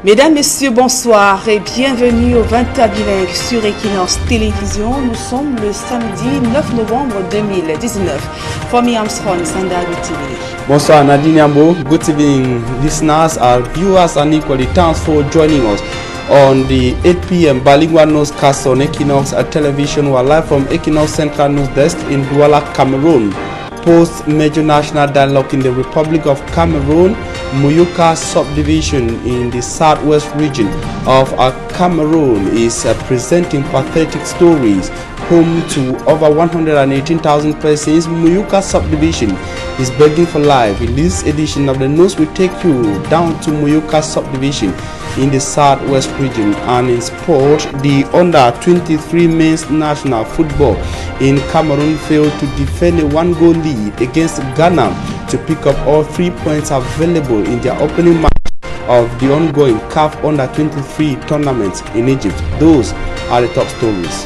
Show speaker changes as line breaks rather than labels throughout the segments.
Mesdames, Messieurs, bonsoir et bienvenue au 20h bilingue sur Equinox Télévision. Nous sommes le samedi 9 novembre 2019. For me, I'm Sron Sandra TV.
Bonsoir Nadine Ambo. Good evening, listeners, our viewers, and equally thanks for joining us on the 8 p.m. bilingual newscast on Equinox Television. We're live from Equinox Central News Desk in Douala, Cameroon. Post major national dialogue in the Republic of Cameroon, Muyuka subdivision in the southwest region of Cameroon is presenting pathetic stories. Home to over 118,000 persons, Muyuka subdivision is begging for life. In this edition of the news, we take you down to Muyuka subdivision in the southwest region. And in sport, the under-23 men's national football in Cameroon failed to defend a one-goal lead against Ghana to pick up all 3 points available in their opening match of the ongoing CAF Under-23 tournament in Egypt. Those are the top stories.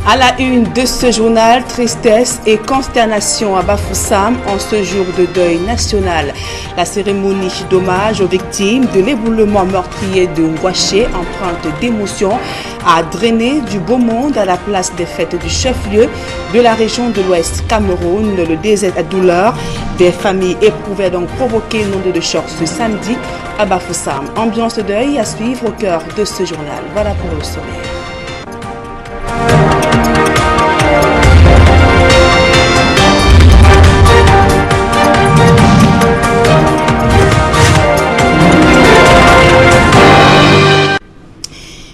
À la une de ce journal, tristesse et consternation à Bafoussam en ce jour de deuil national. La cérémonie d'hommage aux victimes de l'éboulement meurtrier de Ngouaché, empreinte d'émotion, a drainé du beau monde à la place des fêtes du chef-lieu de la région de l'Ouest Cameroun. Le désert à douleur des familles éprouvées donc provoqué une onde de choc ce samedi à Bafoussam. Ambiance de deuil à suivre au cœur de ce journal. Voilà pour le sommaire.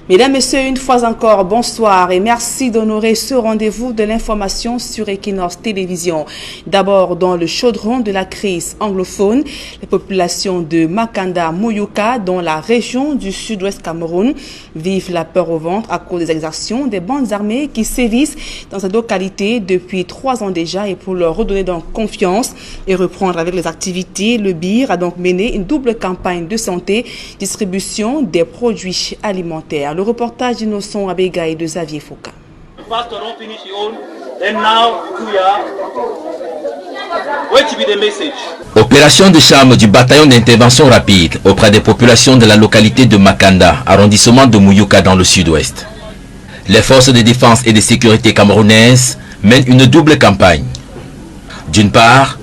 Mesdames, Messieurs, une fois encore, bonsoir et merci d'honorer ce rendez-vous de l'information sur Equinox Télévision. D'abord, dans le chaudron de la crise anglophone, les populations de Makanda, Muyuka, dans la région du sud-ouest Cameroun, vivent la peur au ventre à cause des exactions des bandes armées qui sévissent dans cette localité depuis 3 ans déjà. Et pour leur redonner donc confiance et reprendre avec les activités, le BIR a donc mené une double campagne de santé, distribution des produits alimentaires. Le reportage d'Innocent Abega et de Xavier Fouca.
Opération de charme du bataillon d'intervention rapide auprès des populations de la localité de Makanda, arrondissement de Muyuka dans le sud-ouest. Les forces de défense et de sécurité camerounaises mènent une double campagne. D'une part,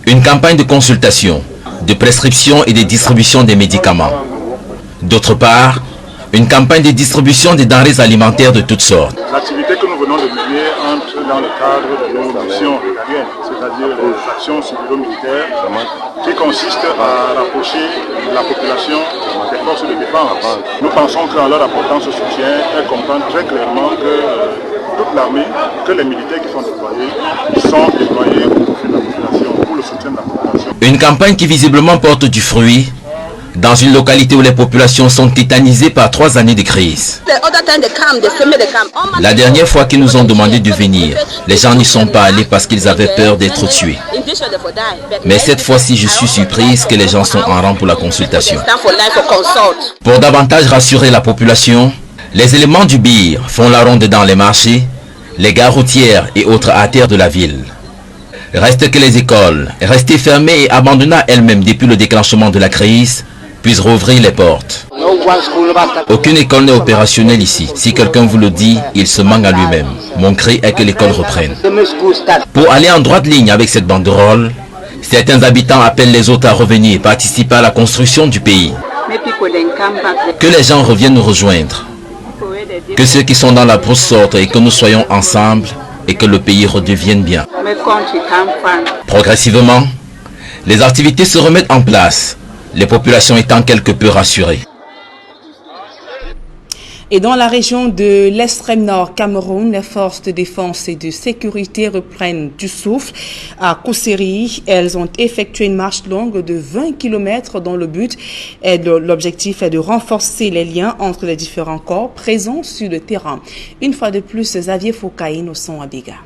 une campagne de consultation, de prescription et de distribution des médicaments. D'autre part, une campagne de distribution des denrées alimentaires de toutes sortes.
L'activité que nous venons de mener entre dans le cadre de nos missions régaliennes, c'est-à-dire les actions civilo-militaires, qui consistent à rapprocher la population des forces de défense. Nous pensons qu'en leur apportant ce soutien, elles comprennent très clairement que toute l'armée, que les militaires qui sont déployés au profit de la population, pour le soutien de la population. Une
campagne qui visiblement porte du fruit dans une localité où les populations sont tétanisées par 3 années de crise. La dernière fois qu'ils nous ont demandé de venir, les gens n'y sont pas allés parce qu'ils avaient peur d'être tués. Mais cette fois-ci, je suis surprise que les gens sont en rang pour la consultation. Pour davantage rassurer la population, les éléments du BIR font la ronde dans les marchés, les gares routières et autres artères de la ville. Reste que les écoles, restées fermées et abandonnées elles-mêmes depuis le déclenchement de la crise, puissent rouvrir les portes. Aucune école n'est opérationnelle ici. Si quelqu'un vous le dit, il se manque à lui-même. Mon cri est que l'école reprenne. Pour aller en droite ligne avec cette banderole, certains habitants appellent les autres à revenir et participer à la construction du pays. Que les gens reviennent nous rejoindre. Que ceux qui sont dans la brousse sortent et que nous soyons ensemble et que le pays redevienne bien. Progressivement, les activités se remettent en place, les populations étant quelque peu rassurées.
Et dans la région de l'extrême nord Cameroun, les forces de défense et de sécurité reprennent du souffle. À Kousséri, elles ont effectué une marche longue de 20 km dont le but est l'objectif est de renforcer les liens entre les différents corps présents sur le terrain. Une fois de plus, Xavier Fouca et Innocent Abega.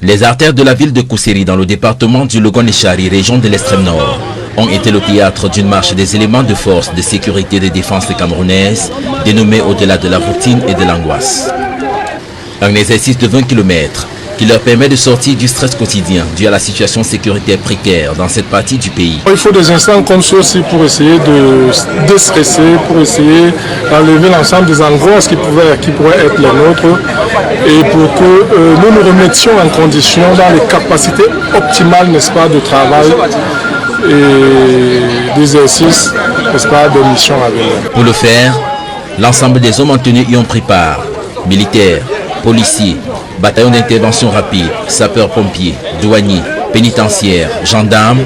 Les artères de la ville de Kousséri dans le département du Logon-Echari, région de l'extrême nord, ont été le théâtre d'une marche des éléments de force de sécurité et de défense camerounaises, dénommée au-delà de la routine et de l'angoisse. Un exercice de 20 km qui leur permet de sortir du stress quotidien dû à la situation sécuritaire précaire dans cette partie du pays.
Il faut des instants comme ceci pour essayer de déstresser, pour essayer d'enlever l'ensemble des angoisses qui pourraient être les nôtres et pour que nous nous remettions en condition dans les capacités optimales, n'est-ce pas, de travail et d'exercice, n'est-ce pas, de mission à venir.
Pour le faire, l'ensemble des hommes en tenue y ont pris part. Militaires, policiers, bataillons d'intervention rapide, sapeurs-pompiers, douaniers, pénitentiaires, gendarmes,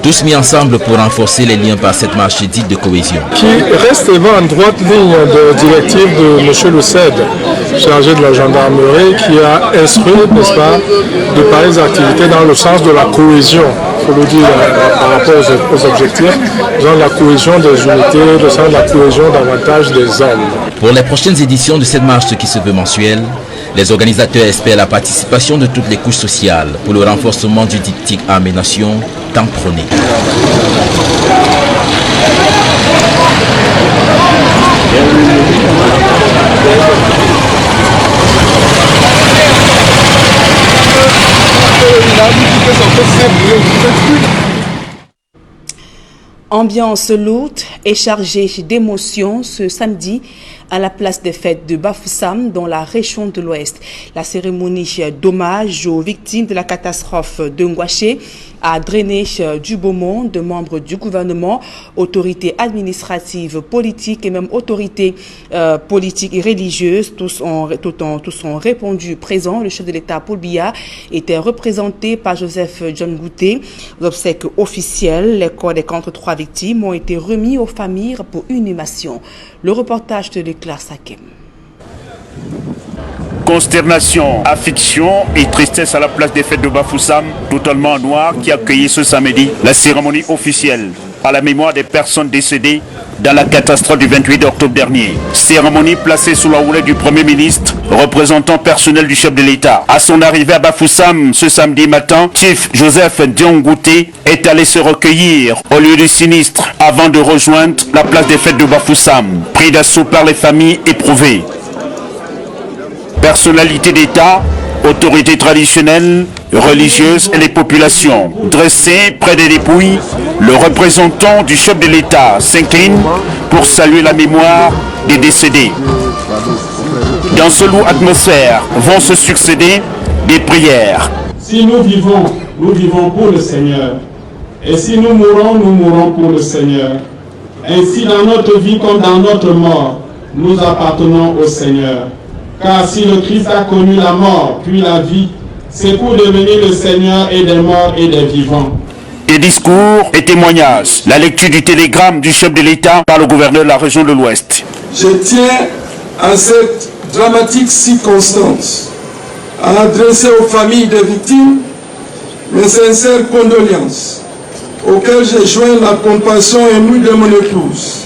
tous mis ensemble pour renforcer les liens par cette marche dite de cohésion.
Qui reste en droite ligne de directive de M. Le Cède, chargé de la gendarmerie, qui a instruit, n'est-ce pas, de pareilles activités dans le sens de la cohésion, il faut le dire par rapport aux objectifs, dans la cohésion des unités, le sens de la cohésion davantage des hommes.
Pour les prochaines éditions de cette marche qui se veut mensuelle, les organisateurs espèrent la participation de toutes les couches sociales pour le renforcement du diptyque Armée-Nation tant prôné.
Ambiance lourde et chargée d'émotions ce samedi à la place des fêtes de Bafoussam dans la région de l'Ouest. La cérémonie d'hommage aux victimes de la catastrophe de Ngouaché a drainé du beau monde de membres du gouvernement, autorités administratives, politiques et même autorités politiques et religieuses. Tous ont répondu présents. Le chef de l'État, Paul Biya, était représenté par Joseph John Gouté. L'obsèque officielle, les corps des 43 victimes ont été remis aux familles pour inhumation. Le reportage de Leclerc Sakem.
Consternation, affliction et tristesse à la place des fêtes de Bafoussam, totalement en noir, qui a accueilli ce samedi la cérémonie officielle à la mémoire des personnes décédées dans la catastrophe du 28 octobre dernier. Cérémonie placée sous la houlette du Premier ministre, représentant personnel du chef de l'État. À son arrivée à Bafoussam ce samedi matin, Chief Joseph Diongouté est allé se recueillir au lieu du sinistre avant de rejoindre la place des fêtes de Bafoussam, pris d'assaut par les familles éprouvées. Personnalités d'État, autorités traditionnelles, religieuses et les populations. Dressés près des dépouilles, le représentant du chef de l'État s'incline pour saluer la mémoire des décédés. Dans ce lourd atmosphère vont se succéder des prières.
Si nous vivons pour le Seigneur. Et si nous mourons pour le Seigneur. Ainsi dans notre vie comme dans notre mort, nous appartenons au Seigneur. Car si le Christ a connu la mort, puis la vie, c'est pour devenir le Seigneur et des morts et des vivants.
Des discours et témoignages. La lecture du télégramme du chef de l'État par le gouverneur de la région de l'Ouest.
Je tiens à cette dramatique circonstance à adresser aux familles des victimes mes sincères condoléances, auxquelles je joins la compassion émue de mon épouse.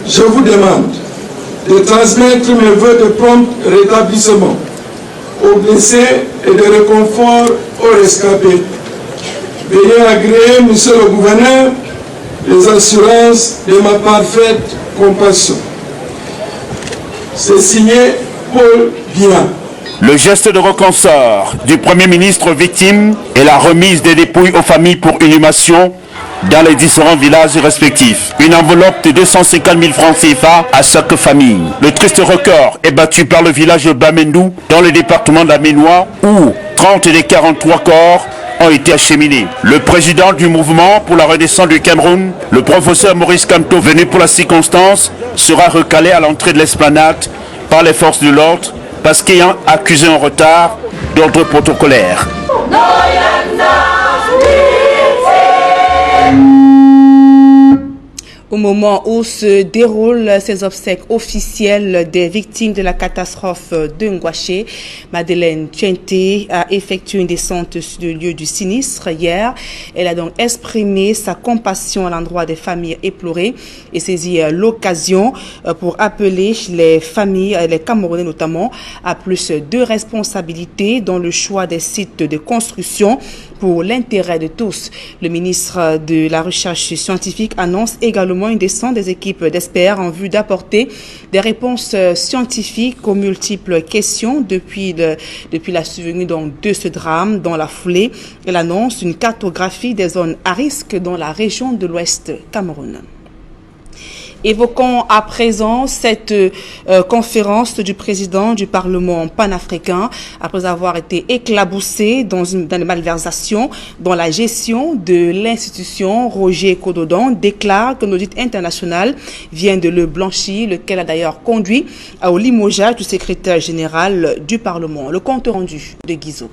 Je vous demande de transmettre mes vœux de prompt rétablissement aux blessés et de réconfort aux rescapés. Veuillez agréer, monsieur le gouverneur, les assurances de ma parfaite compassion. C'est signé Paul Biya.
Le geste de reconnaissance du Premier ministre victime et la remise des dépouilles aux familles pour inhumation dans les différents villages respectifs. Une enveloppe de 250 000 francs CFA à chaque famille. Le triste record est battu par le village de Bamendou dans le département d'Aménois où 30 des 43 corps ont été acheminés. Le président du mouvement pour la renaissance du Cameroun, le professeur Maurice Kamto, venu pour la circonstance, sera recalé à l'entrée de l'esplanade par les forces de l'ordre parce qu'ayant accusé en retard d'ordre protocolaire.
Au moment où se déroulent ces obsèques officielles des victimes de la catastrophe de Ngouaché, Madeleine Tchenté a effectué une descente sur le lieu du sinistre hier. Elle a donc exprimé sa compassion à l'endroit des familles éplorées et saisi l'occasion pour appeler les familles, les Camerounais notamment, à plus de responsabilités dans le choix des sites de construction pour l'intérêt de tous. Le ministre de la Recherche scientifique annonce également une descente des équipes d'experts en vue d'apporter des réponses scientifiques aux multiples questions depuis la survenue de ce drame. Dans la foulée, elle annonce une cartographie des zones à risque dans la région de l'Ouest Cameroun. Évoquons à présent cette conférence du président du Parlement panafricain après avoir été éclaboussé dans des malversations dans la gestion de l'institution. Roger Kododan déclare qu'un audit international vient de le blanchir, lequel a d'ailleurs conduit au limogeage du secrétaire général du Parlement. Le compte rendu de Guizou.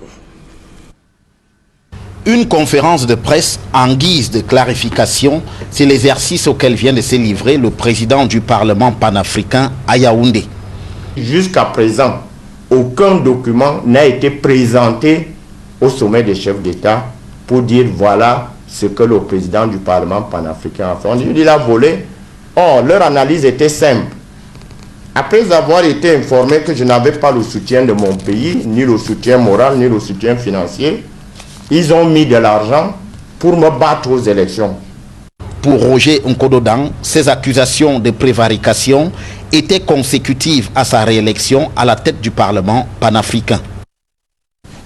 Une conférence de presse en guise de clarification, c'est l'exercice auquel vient de se livrer le président du Parlement panafricain à Yaoundé.
Jusqu'à présent, aucun document n'a été présenté au sommet des chefs d'État pour dire voilà ce que le président du Parlement panafricain a fait. On dit il a volé. Or, leur analyse était simple. Après avoir été informé que je n'avais pas le soutien de mon pays, ni le soutien moral, ni le soutien financier, ils ont mis de l'argent pour me battre aux élections.
Pour Roger Nkododan, ces accusations de prévarication étaient consécutives à sa réélection à la tête du Parlement panafricain.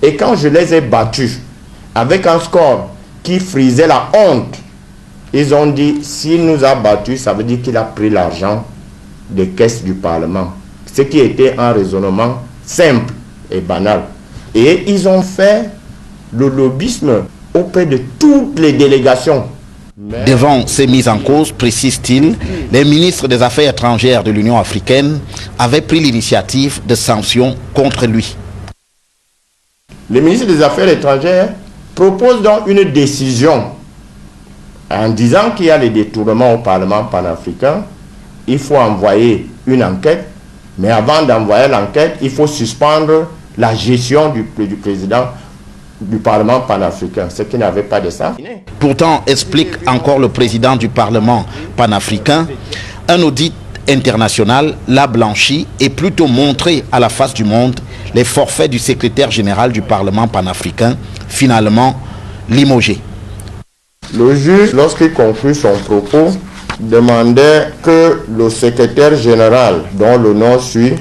Et quand je les ai battus avec un score qui frisait la honte, ils ont dit s'il nous a battus, ça veut dire qu'il a pris l'argent des caisses du Parlement. Ce qui était un raisonnement simple et banal. Et ils ont fait le lobbyisme auprès de toutes les délégations.
Devant ces mises en cause, précise-t-il, les ministres des Affaires étrangères de l'Union africaine avaient pris l'initiative de sanctions contre lui.
Les ministres des Affaires étrangères proposent donc une décision en disant qu'il y a les détournements au Parlement panafricain. Il faut envoyer une enquête, mais avant d'envoyer l'enquête, il faut suspendre la gestion du président du Parlement panafricain, ce qui n'avait pas de ça.
Pourtant, explique encore le président du Parlement panafricain, un audit international l'a blanchi et plutôt montré à la face du monde les forfaits du secrétaire général du Parlement panafricain, finalement limogé.
Le juge, lorsqu'il conclut son propos, demandait que le secrétaire général, dont le nom suit,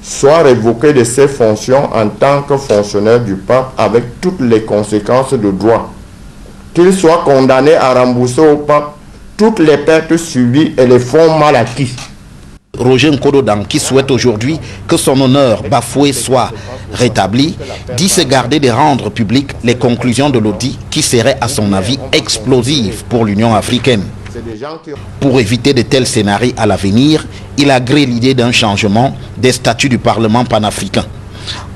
soit révoqué de ses fonctions en tant que fonctionnaire du pape avec toutes les conséquences de droit. Qu'il soit condamné à rembourser au pape toutes les pertes subies et les fonds mal acquis.
Roger Nkododan, qui souhaite aujourd'hui que son honneur bafoué soit rétabli, dit se garder de rendre publiques les conclusions de l'audit qui seraient à son avis explosives pour l'Union africaine. Pour éviter de tels scénarios à l'avenir, il agrée l'idée d'un changement des statuts du Parlement panafricain.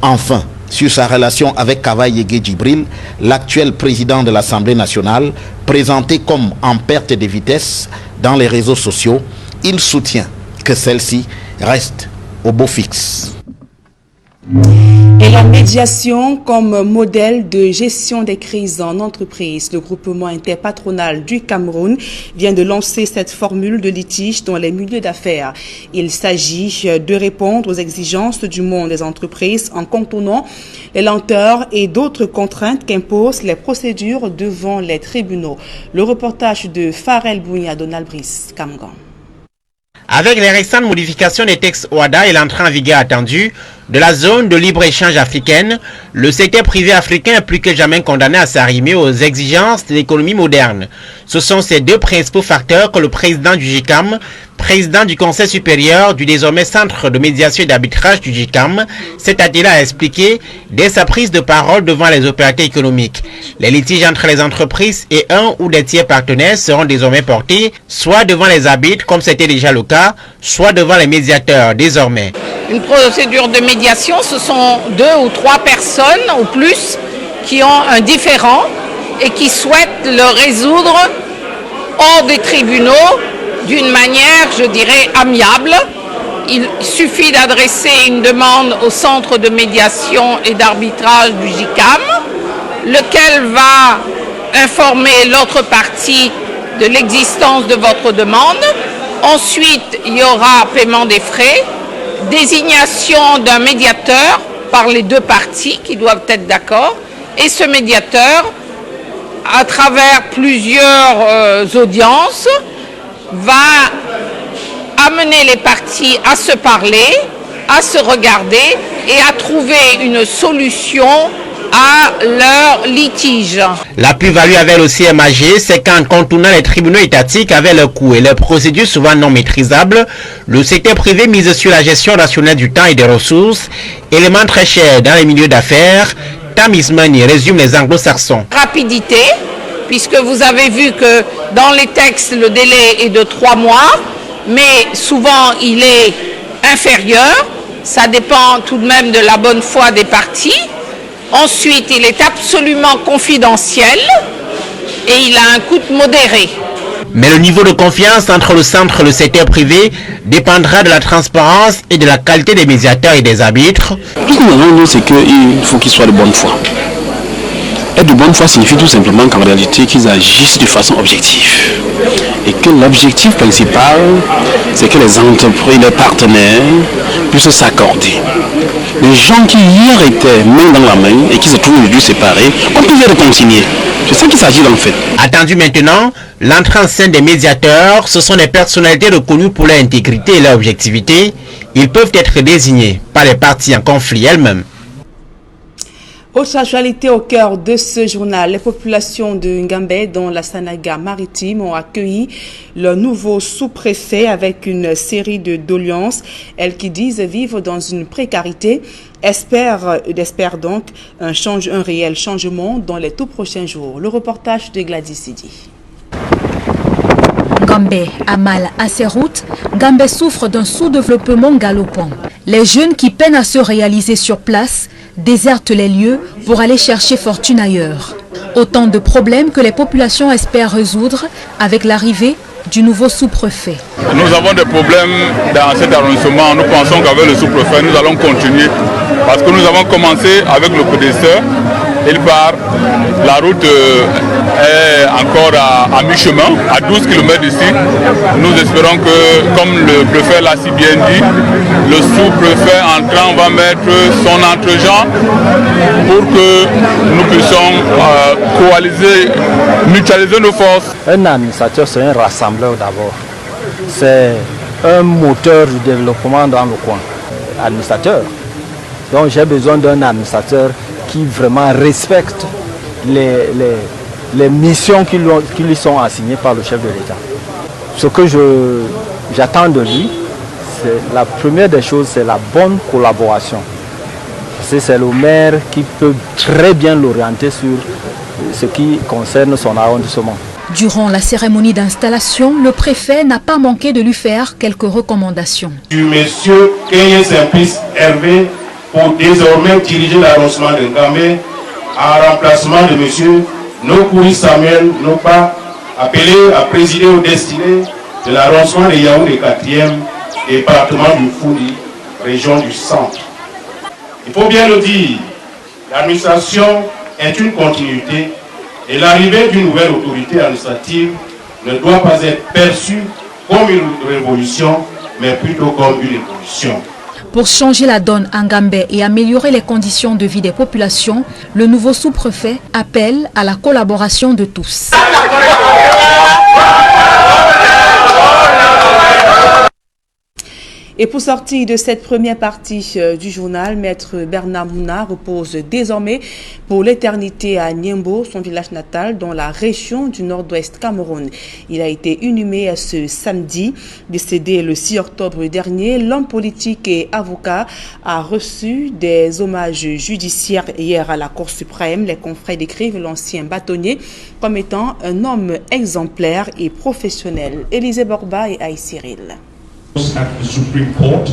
Enfin, sur sa relation avec Kavaye Yege Djibril, l'actuel président de l'Assemblée nationale, présenté comme en perte de vitesse dans les réseaux sociaux, il soutient que celle-ci reste au beau fixe.
Et la médiation comme modèle de gestion des crises en entreprise. Le groupement interpatronal du Cameroun vient de lancer cette formule de litige dans les milieux d'affaires. Il s'agit de répondre aux exigences du monde des entreprises en contournant les lenteurs et d'autres contraintes qu'imposent les procédures devant les tribunaux. Le reportage de Farel Bounia, Donald Brice, Kamgan.
Avec les récentes modifications des textes OADA et l'entrée en vigueur attendue de la zone de libre-échange africaine, le secteur privé africain est plus que jamais condamné à s'arrimer aux exigences de l'économie moderne. Ce sont ces deux principaux facteurs que le président du GICAM, président du Conseil supérieur du désormais Centre de médiation et d'arbitrage du GICAM, s'est attelé à expliquer dès sa prise de parole devant les opérateurs économiques. Les litiges entre les entreprises et un ou des tiers partenaires seront désormais portés soit devant les arbitres, comme c'était déjà le cas, soit devant les médiateurs désormais.
Une procédure de médiation, ce sont 2 ou 3 personnes ou plus qui ont un différend et qui souhaitent le résoudre hors des tribunaux d'une manière, je dirais, amiable. Il suffit d'adresser une demande au centre de médiation et d'arbitrage du GICAM, lequel va informer l'autre partie de l'existence de votre demande. Ensuite, il y aura paiement des frais, désignation d'un médiateur par les deux parties qui doivent être d'accord, et ce médiateur à travers plusieurs audiences, va amener les parties à se parler, à se regarder et à trouver une solution à leur litige.
La plus-value avec le CMAG, c'est qu'en contournant les tribunaux étatiques avec leurs coûts et leurs procédures souvent non maîtrisables, le secteur privé mise sur la gestion rationnelle du temps et des ressources, élément très cher dans les milieux d'affaires. Tamismani résume les anglo-saxons.
Rapidité, puisque vous avez vu que dans les textes, le délai est de 3 mois, mais souvent il est inférieur. Ça dépend tout de même de la bonne foi des parties. Ensuite, il est absolument confidentiel et il a un coût modéré.
Mais le niveau de confiance entre le centre et le secteur privé dépendra de la transparence et de la qualité des médiateurs et des arbitres.
Ce que nous avons dit, c'est qu'il faut qu'ils soient de bonne foi. Être de bonne foi signifie tout simplement qu'en réalité, qu'ils agissent de façon objective. Et que l'objectif principal, c'est que les entreprises, les partenaires puissent s'accorder. Les gens qui hier étaient main dans la main et qui se trouvent aujourd'hui séparés, on peut les réconcilier. C'est ça qu'il s'agit en fait.
Attendu maintenant, l'entrée en scène des médiateurs, ce sont des personnalités reconnues pour leur intégrité et leur objectivité. Ils peuvent être désignés par les parties en conflit elles-mêmes.
Autre actualité au cœur de ce journal, les populations de Ngambé dans la Sanaga maritime ont accueilli le nouveau sous-préfet avec une série de doléances. Elles qui disent vivre dans une précarité espèrent donc un réel changement dans les tout prochains jours. Le reportage de Gladys Sidi.
Ngambé a mal à ses routes. Ngambé souffre d'un sous-développement galopant. Les jeunes qui peinent à se réaliser sur place désertent les lieux pour aller chercher fortune ailleurs. Autant de problèmes que les populations espèrent résoudre avec l'arrivée du nouveau sous-préfet.
Nous avons des problèmes dans cet arrondissement. Nous pensons qu'avec le sous-préfet, nous allons continuer parce que nous avons commencé avec le prédécesseur. Il part, la route est encore à mi-chemin, à 12 km d'ici. Nous espérons que, comme le préfet l'a si bien dit, le sous-préfet entrant va mettre son entre-gens pour que nous puissions coaliser, mutualiser nos forces.
Un administrateur, c'est un rassembleur d'abord. C'est un moteur du développement dans le coin. Administrateur. Donc j'ai besoin d'un administrateur qui vraiment respecte les missions qui lui sont assignées par le chef de l'État. Ce que j'attends de lui, c'est la première des choses, c'est la bonne collaboration. C'est le maire qui peut très bien l'orienter sur ce qui concerne son arrondissement.
Durant la cérémonie d'installation, le préfet n'a pas manqué de lui faire quelques recommandations.
Du monsieur Kenye Simplice Hervé pour désormais diriger l'arrondissement de Ngambé en remplacement de monsieur Nokuri Samuel Nopa, appelé à présider aux destinées de l'arrondissement de Yaoundé 4e, département du Foudi, région du centre. Il faut bien le dire, l'administration est une continuité et l'arrivée d'une nouvelle autorité administrative ne doit pas être perçue comme une révolution, mais plutôt comme une évolution.
Pour changer la donne en Ngambé et améliorer les conditions de vie des populations, le nouveau sous-préfet appelle à la collaboration de tous.
Et pour sortir de cette première partie du journal, Maître Bernard Mouna repose désormais pour l'éternité à Niembo, son village natal, dans la région du nord-ouest Cameroun. Il a été inhumé ce samedi. Décédé le 6 octobre dernier, l'homme politique et avocat a reçu des hommages judiciaires hier à la Cour suprême. Les confrères décrivent l'ancien bâtonnier comme étant un homme exemplaire et professionnel. Élisée Borba et Aïe Cyril.
At the Supreme Court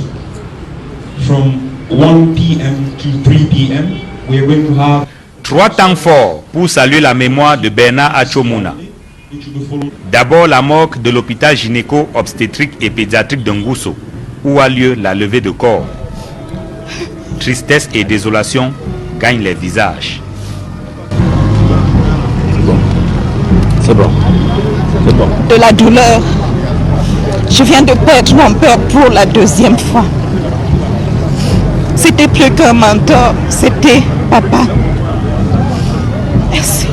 from 1 p.m. to 3 p.m. we are going to have
3 temps forts pour saluer la mémoire de Bernard Achomouna. D'abord la morgue de l'hôpital gynéco-obstétrique et pédiatrique de Ngousso, où a lieu la levée de corps. Tristesse et désolation gagnent les visages.
C'est bon. C'est bon.
De la douleur. Je viens de perdre mon père pour la 2e fois. C'était plus qu'un mentor, c'était papa. Merci.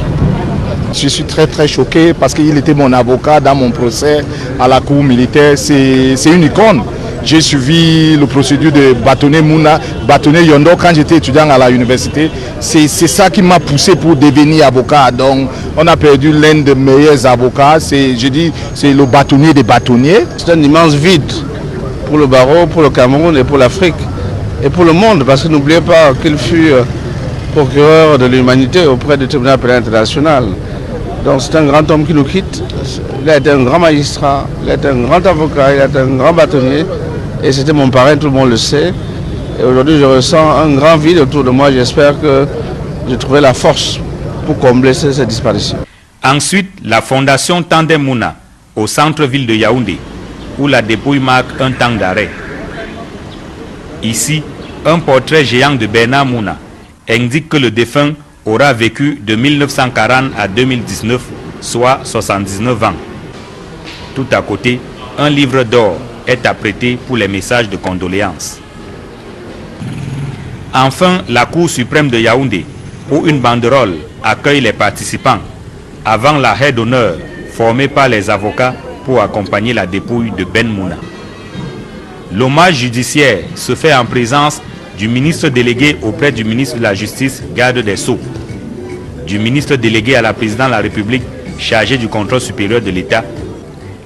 Je suis très choqué parce qu'il était mon avocat dans mon procès à la cour militaire. C'est une icône. J'ai suivi le procédure de Batoné Mouna, Batoné Yondo quand j'étais étudiant à l'université. C'est ça qui m'a poussé pour devenir avocat. Donc on a perdu l'un des meilleurs avocats. C'est le bâtonnier des bâtonniers.
C'est un immense vide pour le barreau, pour le Cameroun et pour l'Afrique et pour le monde, parce que n'oubliez pas qu'il fut procureur de l'humanité auprès du tribunal pénal international. Donc c'est un grand homme qui nous quitte. Il a été un grand magistrat, il a été un grand avocat, il a été un grand bâtonnier. Et c'était mon parrain, tout le monde le sait. Et aujourd'hui, je ressens un grand vide autour de moi. J'espère que je trouverai la force pour combler cette disparition.
Ensuite, la fondation Tandem Mouna, au centre-ville de Yaoundé, où la dépouille marque un temps d'arrêt. Ici, un portrait géant de Bernard Mouna indique que le défunt aura vécu de 1940 à 2019, soit 79 ans. Tout à côté, un livre d'or est apprêté pour les messages de condoléances. Enfin, la Cour suprême de Yaoundé, où une banderole accueille les participants avant la haie d'honneur formée par les avocats pour accompagner la dépouille de Ben Mouna. L'hommage judiciaire se fait en présence du ministre délégué auprès du ministre de la Justice, garde des Sceaux, du ministre délégué à la présidence de la République chargé du contrôle supérieur de l'État,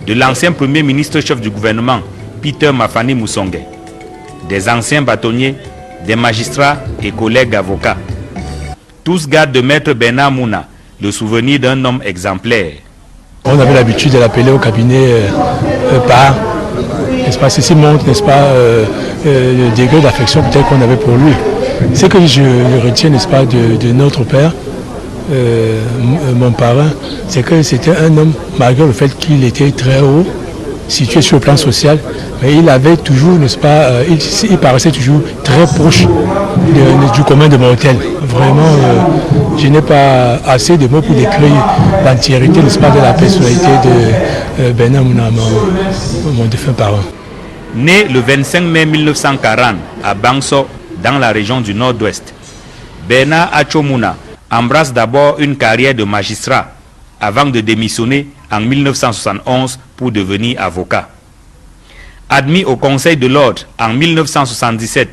de l'ancien premier ministre chef du gouvernement, Peter Mafani Moussongue, des anciens bâtonniers, des magistrats et collègues avocats. Tous gardent de maître Bernard Mouna le souvenir d'un homme exemplaire.
On avait l'habitude de l'appeler au cabinet par, n'est-ce pas, ceci montre, n'est-ce pas, le degré d'affection peut-être qu'on avait pour lui. Ce que je retiens, n'est-ce pas, de notre père, mon parrain, c'est que c'était un homme, malgré le fait qu'il était très haut, situé sur le plan social, mais il avait toujours, n'est-ce pas, il paraissait toujours très proche du commun de mortel. Vraiment, je n'ai pas assez de mots pour décrire l'entièreté, n'est-ce pas, de la personnalité de Bernard Mouna, mon défunt parent.
Né le 25 mai 1940 à Bangso, dans la région du Nord-Ouest, Bernard Achomouna embrasse d'abord une carrière de magistrat avant de démissionner en 1971 pour devenir avocat. Admis au Conseil de l'Ordre en 1977,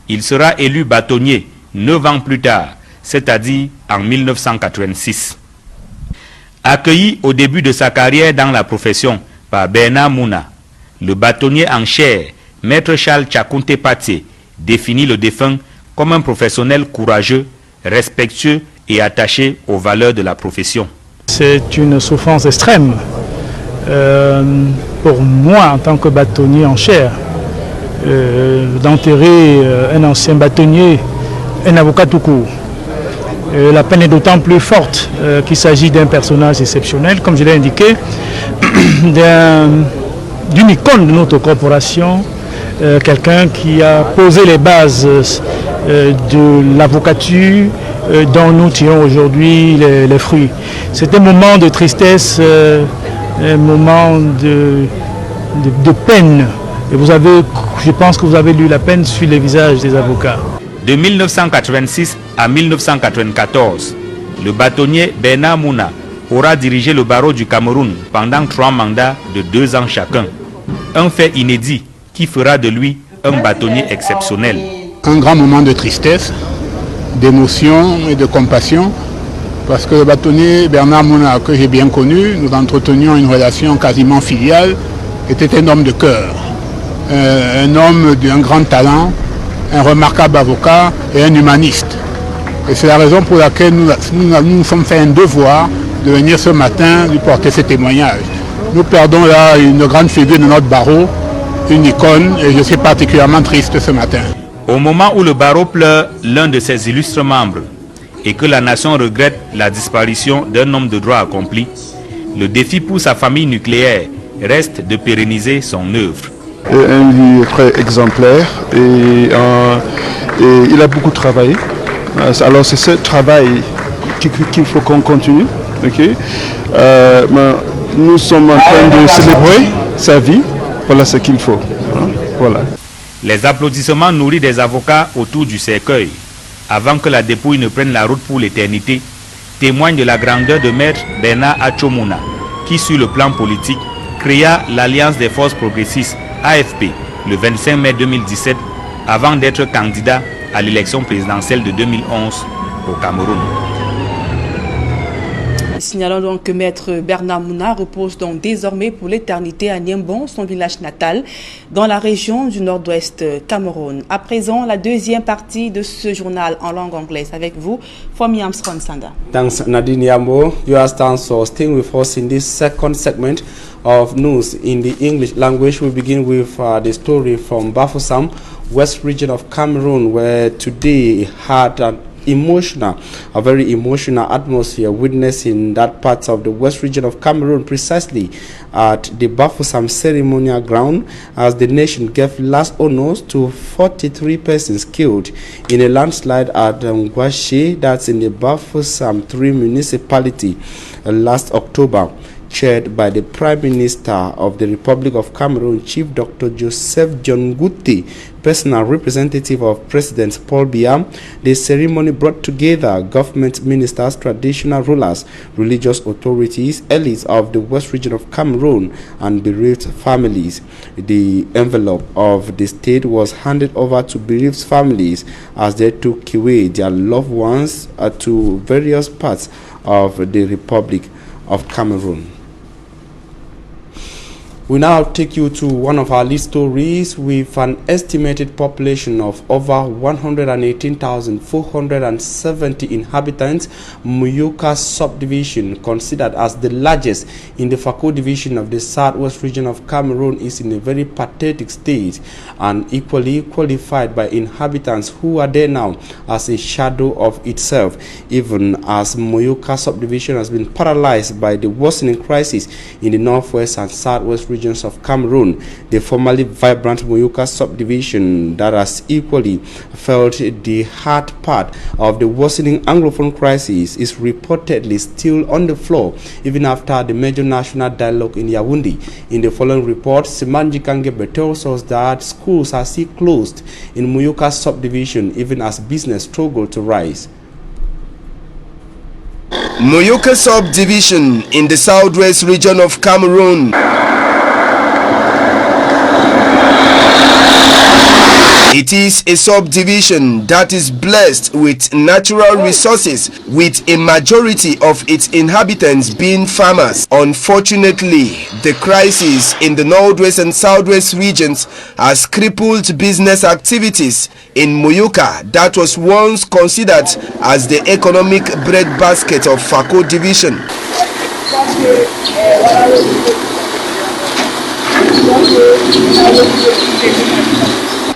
il sera élu bâtonnier 9 ans plus tard, c'est-à-dire en 1986. Accueilli au début de sa carrière dans la profession par Bernard Mouna, le bâtonnier en chair, Maître Charles Tchakounte Patsé, définit le défunt comme un professionnel courageux, respectueux et attaché aux valeurs de la profession.
C'est une souffrance extrême pour moi en tant que bâtonnier en chair d'enterrer un ancien bâtonnier, un avocat tout court. La peine est d'autant plus forte qu'il s'agit d'un personnage exceptionnel, comme je l'ai indiqué, d'une icône de notre corporation, quelqu'un qui a posé les bases de l'avocature dont nous tirons aujourd'hui les fruits. C'est un moment de tristesse, un moment de peine. Et vous avez, je pense que vous avez lu la peine sur les visages des avocats.
De 1986 à 1994, le bâtonnier Bernard Mouna aura dirigé le barreau du Cameroun pendant 3 mandats de 2 ans chacun. Un fait inédit qui fera de lui un bâtonnier exceptionnel.
Un grand moment de tristesse, d'émotion et de compassion, parce que le bâtonnier Bernard Mouna, que j'ai bien connu, nous entretenions une relation quasiment filiale, était un homme de cœur, un homme d'un grand talent, un remarquable avocat et un humaniste. Et c'est la raison pour laquelle nous sommes fait un devoir de venir ce matin lui porter ce témoignage. Nous perdons là une grande figure de notre barreau, une icône, et je suis particulièrement triste ce matin.
Au moment où le barreau pleure l'un de ses illustres membres et que la nation regrette la disparition d'un homme de droit accompli, le défi pour sa famille nucléaire reste de pérenniser son œuvre.
Un livre très exemplaire et il a beaucoup travaillé. Alors c'est ce travail qu'il faut qu'on continue. Okay? Nous sommes en train de célébrer sa vie. Voilà ce qu'il faut. Voilà.
Les applaudissements nourris des avocats autour du cercueil, avant que la dépouille ne prenne la route pour l'éternité, témoigne de la grandeur de Maître Bernard Atchomuna, qui sur le plan politique créa l'Alliance des forces progressistes AFP le 25 mai 2017 avant d'être candidat à l'élection présidentielle de 2011 au Cameroun.
Signalons donc que Maître Bernard Mouna repose donc désormais pour l'éternité à Niembon, son village natal, dans la région du nord-ouest Cameroun. À présent, la deuxième partie de ce journal en langue anglaise avec vous, Fomi Armstrong Sanda.
Thanks Nadine Yambo. You are staying with us in this second segment of news in the English language. We begin with the story from Bafoussam, west region of Cameroon, where today had a very emotional atmosphere witnessed in that part of the west region of Cameroon, precisely at the Bafoussam ceremonial ground, as the nation gave last honors to 43 persons killed in a landslide at Ngwashi, that's in the Bafoussam 3 municipality, last October, chaired by the Prime Minister of the Republic of Cameroon, Chief Dr. Joseph John Gutti, personal representative of President Paul Biya. The ceremony brought together government ministers, traditional rulers, religious authorities, elites of the west region of Cameroon, and bereaved families. The envelope of the state was handed over to bereaved families as they took away their loved ones to various parts of the Republic of Cameroon. We now take you to one of our lead stories. With an estimated population of over 118,470 inhabitants, Muyuka subdivision, considered as the largest in the Fako division of the southwest region of Cameroon, is in a very pathetic state and equally qualified by inhabitants who are there now as a shadow of itself, even as Muyuka subdivision has been paralyzed by the worsening crisis in the northwest and southwest regions of Cameroon. The formerly vibrant Muyuka subdivision that has equally felt the hard part of the worsening Anglophone crisis is reportedly still on the floor even after the major national dialogue in Yaoundé. In the following report, Simanji Kangebe tells us that schools are still closed in Muyuka subdivision even as business struggle to rise.
Muyuka subdivision in the southwest region of Cameroon. It is a subdivision that is blessed with natural resources, with a majority of its inhabitants being farmers. Unfortunately, the crisis in the northwest and southwest regions has crippled business activities in Muyuka that was once considered as the economic breadbasket of Fako division.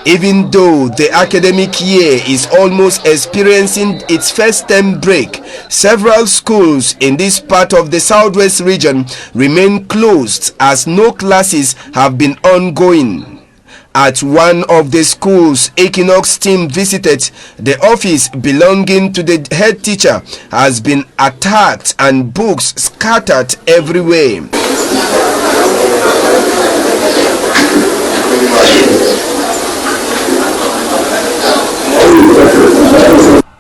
Even though the academic year is almost experiencing its first term break, several schools in this part of the southwest region remain closed as no classes have been ongoing. At one of the schools Equinox team visited, the office belonging to the head teacher has been attacked and books scattered everywhere.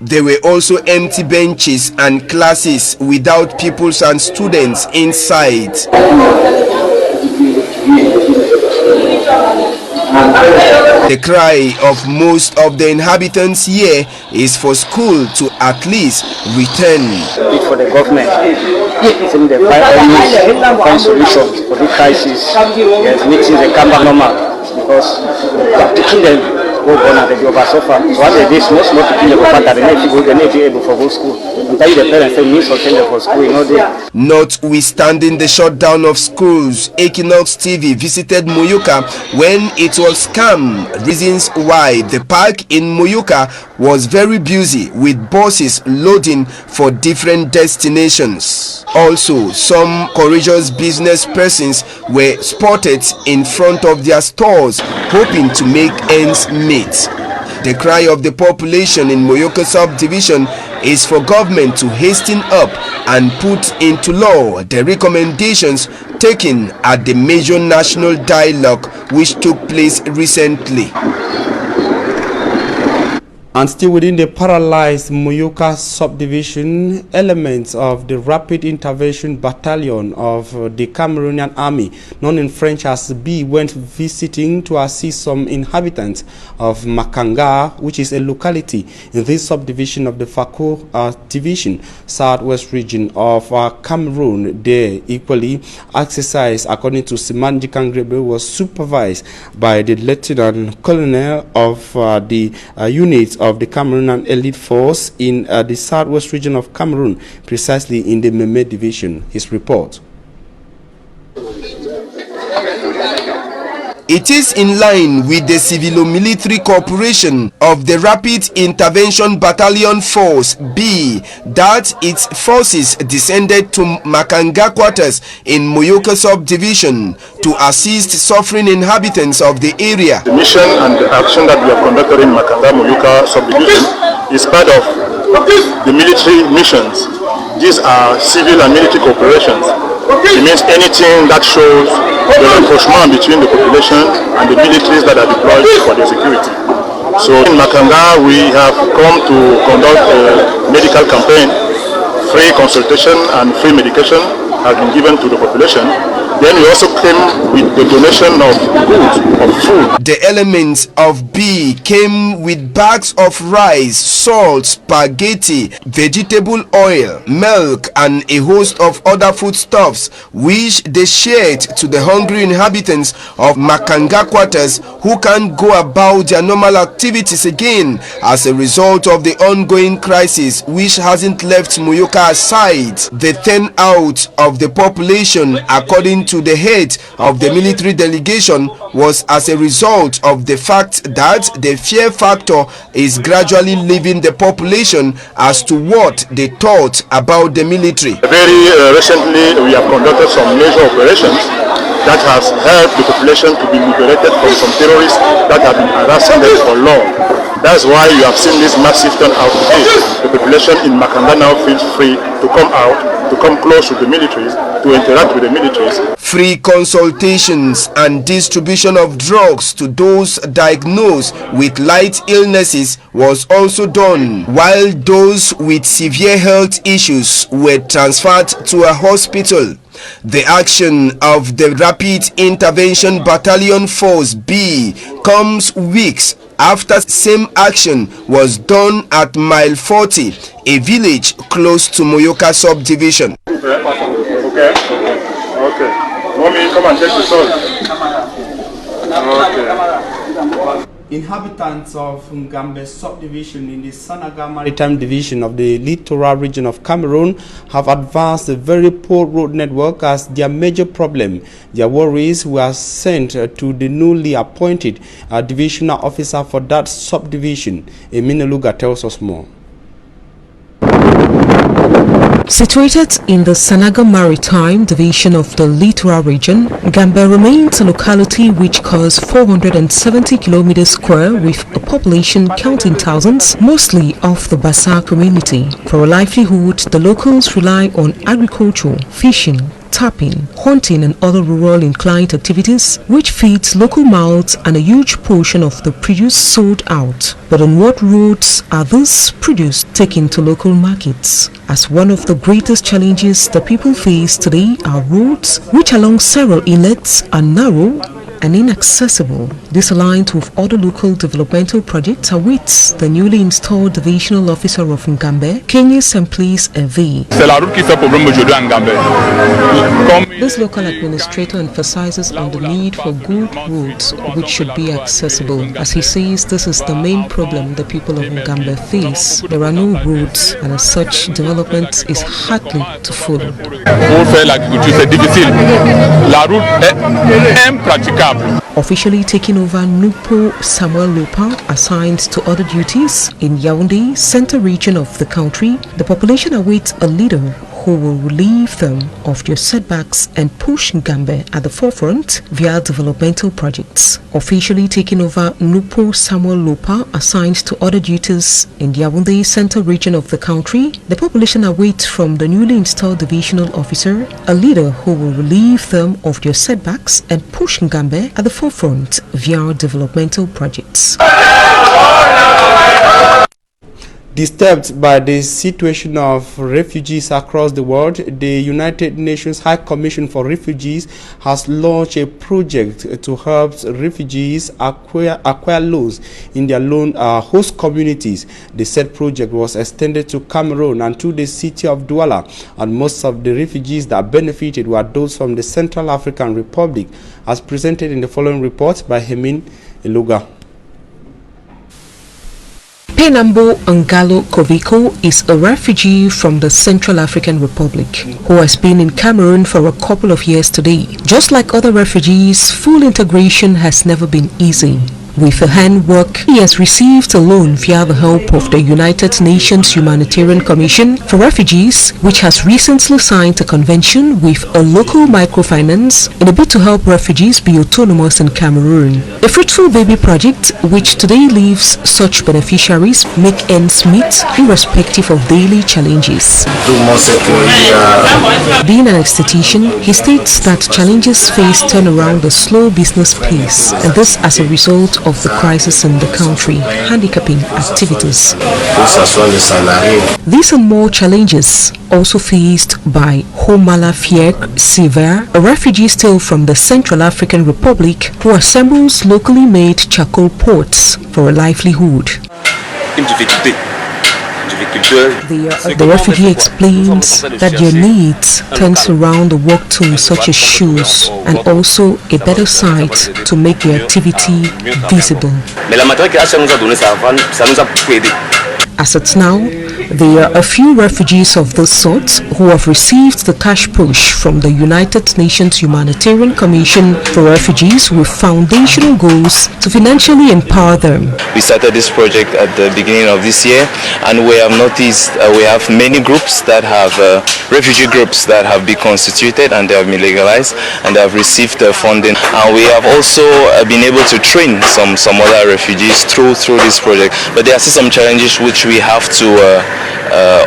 There were also empty benches and classes without pupils and students inside. The cry of most of the inhabitants here is for school to at least return.
For the government, seeing the find solutions for the crisis, yes, meeting the camera normal because taking them. So what they do is most people be able for go school. Until the parents say me send them for school, you know they.
Notwithstanding the shutdown of schools, Equinox TV visited Muyuka when it was calm. Reasons why the park in Muyuka was very busy with buses loading for different destinations. Also, some courageous business persons were spotted in front of their stores hoping to make ends meet. The cry of the population in Muyuka subdivision is for government to hasten up and put into law the recommendations taken at the major national dialogue which took place recently.
And still within the paralyzed Muyoka subdivision, elements of the Rapid Intervention Battalion of the Cameroonian Army, known in French as B, went visiting to assist some inhabitants of Makanga, which is a locality in this subdivision of the Fako division, southwest region of Cameroon. They equally exercise, according to Simanji Kangrebe, was supervised by the Lieutenant Colonel of the unit of the Cameroonian Elite Force in the southwest region of Cameroon, precisely in the Meme division. His report.
It is in line with the civilo-military cooperation of the Rapid Intervention Battalion Force B that its forces descended to Makanga quarters in Muyoka subdivision to assist suffering inhabitants of the area.
The mission and the action that we have conducted in Makanga Muyoka subdivision is part of the military missions. These are civil and military cooperations. It means anything that shows the rapprochement between the population and the militaries that are deployed for the security. So in Makanga, we have come to conduct a medical campaign. Free consultation and free medication has been given to the population. Then we also came with the donation of goods, of food.
The elements of B came with bags of rice, salt, spaghetti, vegetable oil, milk, and a host of other foodstuffs, which they shared to the hungry inhabitants of Makanga quarters who can't go about their normal activities again as a result of the ongoing crisis, which hasn't left Muyoka aside. The turnout of the population, according to the head of the military delegation, was as a result of the fact that the fear factor is gradually leaving the population as to what they thought about the military.
Very recently, we have conducted some major operations that has helped the population to be liberated from some terrorists that have been harassing them for long. That's why you have seen this massive turnout today. The population in Makanga now feels free to come out, to come close to the militaries, to interact with the militaries.
Free consultations and distribution of drugs to those diagnosed with light illnesses was also done, while those with severe health issues were transferred to a hospital. The action of the Rapid Intervention Battalion Force B comes weeks after same action was done at Mile 40, a village close to Muyoka subdivision.
Okay. Mommy, come and take the salt. Okay.
Inhabitants of Ngambe subdivision in the Sanaga Maritime division of the littoral region of Cameroon have advanced a very poor road network as their major problem. Their worries were sent to the newly appointed divisional officer for that subdivision. Emine Luga tells us more.
Situated in the Sanaga Maritime division of the littoral region, Ngambe remains a locality which covers 470 kilometers square with a population counting thousands, mostly of the Bassa community. For a livelihood, the locals rely on agriculture, fishing, tapping, hunting and other rural inclined activities which feeds local mouths and a huge portion of the produce sold out. But on what roads are this produce taken to local markets? As one of the greatest challenges the people face today are roads which along several inlets are narrow and inaccessible. This aligned with other local developmental projects awaits the newly installed divisional officer of Ngambe, Kenye Simplice Evi. This local administrator emphasizes on the need for good roads which should be accessible. As he says, this is the main problem the people of Ngambe face. There are no roads and as such development is hardly to follow. Officially taking over, Nupo Samuel Lopa assigned to other duties in Yaoundé, center region of the country. The population awaits a leader who will relieve them of their setbacks and push Ngambe at the forefront via developmental projects. Officially taking over, Nupo Samuel Lopa assigned to other duties in Yaoundé, center region of the country. The population awaits from the newly installed divisional officer a leader who will relieve them of their setbacks and push Ngambe at the forefront via developmental projects.
Disturbed by the situation of refugees across the world, the United Nations High Commission for Refugees has launched a project to help refugees acquire loans in their host communities. The said project was extended to Cameroon and to the city of Douala, and most of the refugees that benefited were those from the Central African Republic, as presented in the following report by Hemin Eluga.
Penambo Angalo Koviko is a refugee from the Central African Republic who has been in Cameroon for a couple of years today. Just like other refugees, full integration has never been easy. With a handwork, he has received a loan via the help of the United Nations Humanitarian Commission for Refugees, which has recently signed a convention with a local microfinance in a bid to help refugees be autonomous in Cameroon. The Fruitful Baby Project, which today leaves such beneficiaries make ends meet irrespective of daily challenges. Being an esthetician, he states that challenges faced turn around the slow business pace, and this as a result of the crisis in the country, handicapping activities. These and more challenges also faced by Homala Fiek Sever, a refugee still from the Central African Republic who assembles locally made charcoal pots for a livelihood. The refugee explains that their needs turns around the work tools such as shoes and also a better site to make their activity visible. As it's now, there are a few refugees of this sort who have received the cash push from the United Nations Humanitarian Commission for Refugees with foundational goals to financially empower them.
We started this project at the beginning of this year, and we have noticed we have many groups that have refugee groups that have been constituted and they have been legalized and they have received funding. And we have also been able to train some other refugees through this project. But there are still some challenges which we have to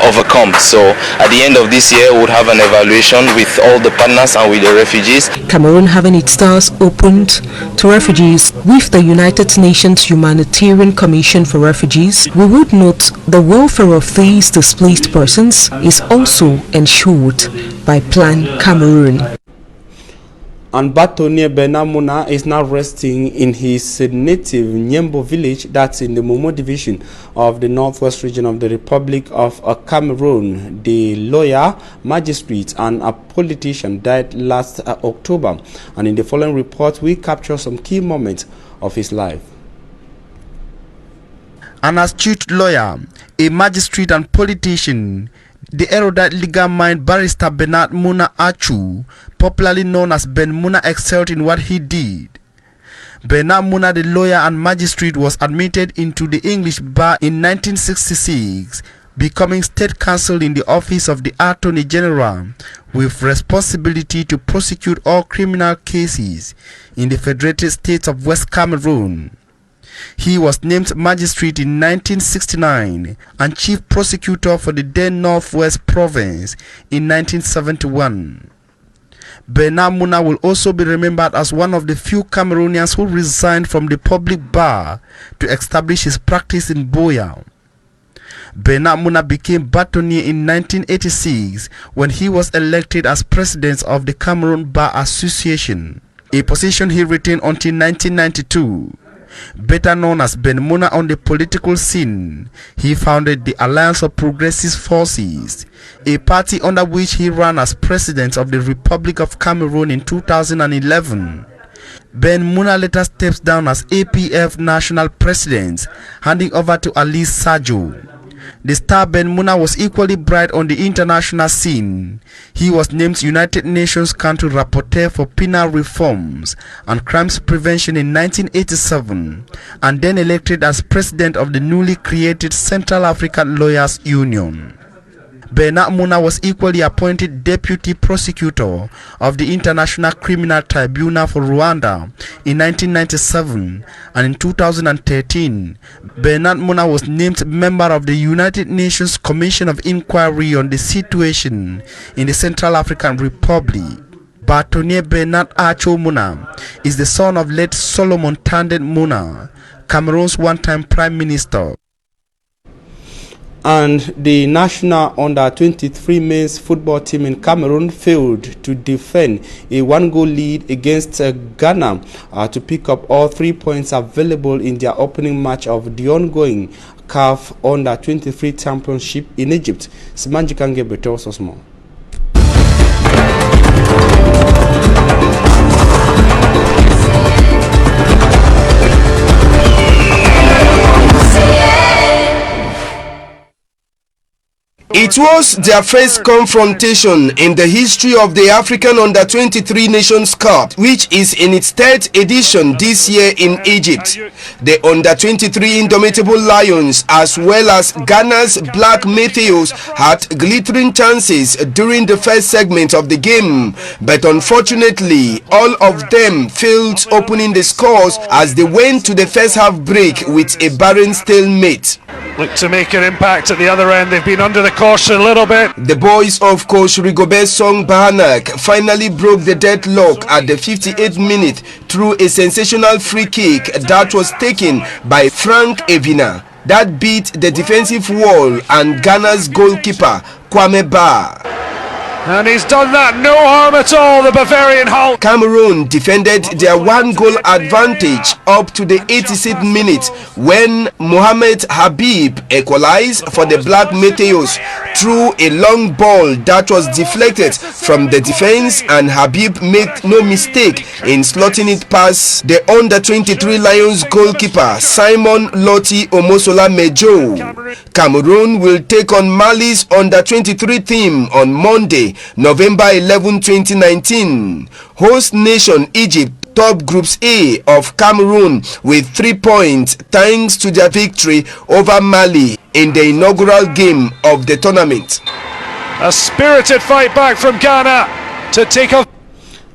overcome. So at the end of this year, we'll have an evaluation with all the partners and with the refugees.
Cameroon having its doors opened to refugees with the United Nations Humanitarian Commission for Refugees, we would note the welfare of these displaced persons is also ensured by Plan Cameroon.
And Batonier Benamuna is now resting in his native Nyembo village, that's in the Momo division of the northwest region of the Republic of Cameroon. The lawyer, magistrate and a politician died last October, and in the following report we capture some key moments of his life. An astute lawyer, a magistrate and politician, the erudite legal mind barrister Bernard Muna Achu, popularly known as Ben Muna, excelled in what he did. Bernard Muna, the lawyer and magistrate, was admitted into the English bar in 1966, becoming state counsel in the office of the Attorney General, with responsibility to prosecute all criminal cases in the Federated States of West Cameroon. He was named magistrate in 1969 and chief prosecutor for the then Northwest Province in 1971. Bernard Muna will also be remembered as one of the few Cameroonians who resigned from the public bar to establish his practice in Buea. Bernard Muna became batonier in 1986 when he was elected as president of the Cameroon Bar Association, a position he retained until 1992. Better known as Ben Muna on the political scene, he founded the Alliance of Progressive Forces, a party under which he ran as president of the Republic of Cameroon in 2011. Ben Muna later steps down as APF national president, handing over to Alice Sajo. The star Ben Muna was equally bright on the international scene. He was named United Nations Country Rapporteur for Penal Reforms and Crimes Prevention in 1987 and then elected as president of the newly created Central African Lawyers Union. Bernard Muna was equally appointed Deputy Prosecutor of the International Criminal Tribunal for Rwanda in 1997, and in 2013, Bernard Muna was named member of the United Nations Commission of Inquiry on the Situation in the Central African Republic. Batonier Bernard Acho Muna is the son of late Solomon Tanden Muna, Cameroon's one-time Prime Minister. And the national under-23 men's football team in Cameroon failed to defend a one-goal lead against Ghana to pick up all 3 points available in their opening match of the ongoing CAF Under-23 Championship in Egypt. Simanji Kange tells us more.
It was their first confrontation in the history of the African Under-23 Nations Cup, which is in its 3rd edition this year in Egypt. The Under-23 Indomitable Lions as well as Ghana's Black Meteors had glittering chances during the first segment of the game, but unfortunately all of them failed opening the scores as they went to the first half break with a barren stalemate.
Look to make an impact at the other end. They've been under the caution a little bit.
The boys of coach Rigobert Song Bahanak finally broke the deadlock at the 58th minute through a sensational free kick that was taken by Frank Evina that beat the defensive wall and Ghana's goalkeeper Kwame Ba.
And he's done that, no harm at all, the Bavarian Hulk.
Cameroon defended their one-goal advantage up to the 86th minute when Mohamed Habib equalized for the Black Meteors through a long ball that was deflected from the defense, and Habib made no mistake in slotting it past the Under-23 Lions goalkeeper Simon Loti Omosola Mejo. Cameroon will take on Mali's Under-23 team on Monday, November 11, 2019. Host nation Egypt top Groups A of Cameroon with 3 points thanks to their victory over Mali in the inaugural game of the tournament.
A spirited fight back from Ghana to take off.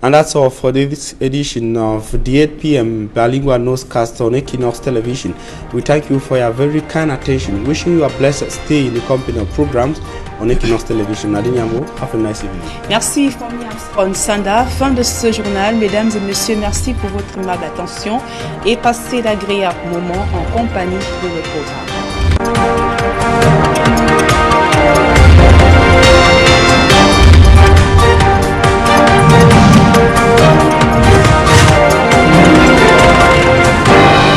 And that's all for this edition of the 8 p.m. Bilingual Newscast on Equinox Television. We thank you for your very kind attention. Wishing you a blessed stay in the company of programs on Equinox Television. Adinyamo, have a nice evening.
Merci, Fomi Armstrong Sanda. Fin de ce journal. Mesdames et messieurs, merci pour votre aimable attention et passez d'agréables moments en compagnie de nos programmes.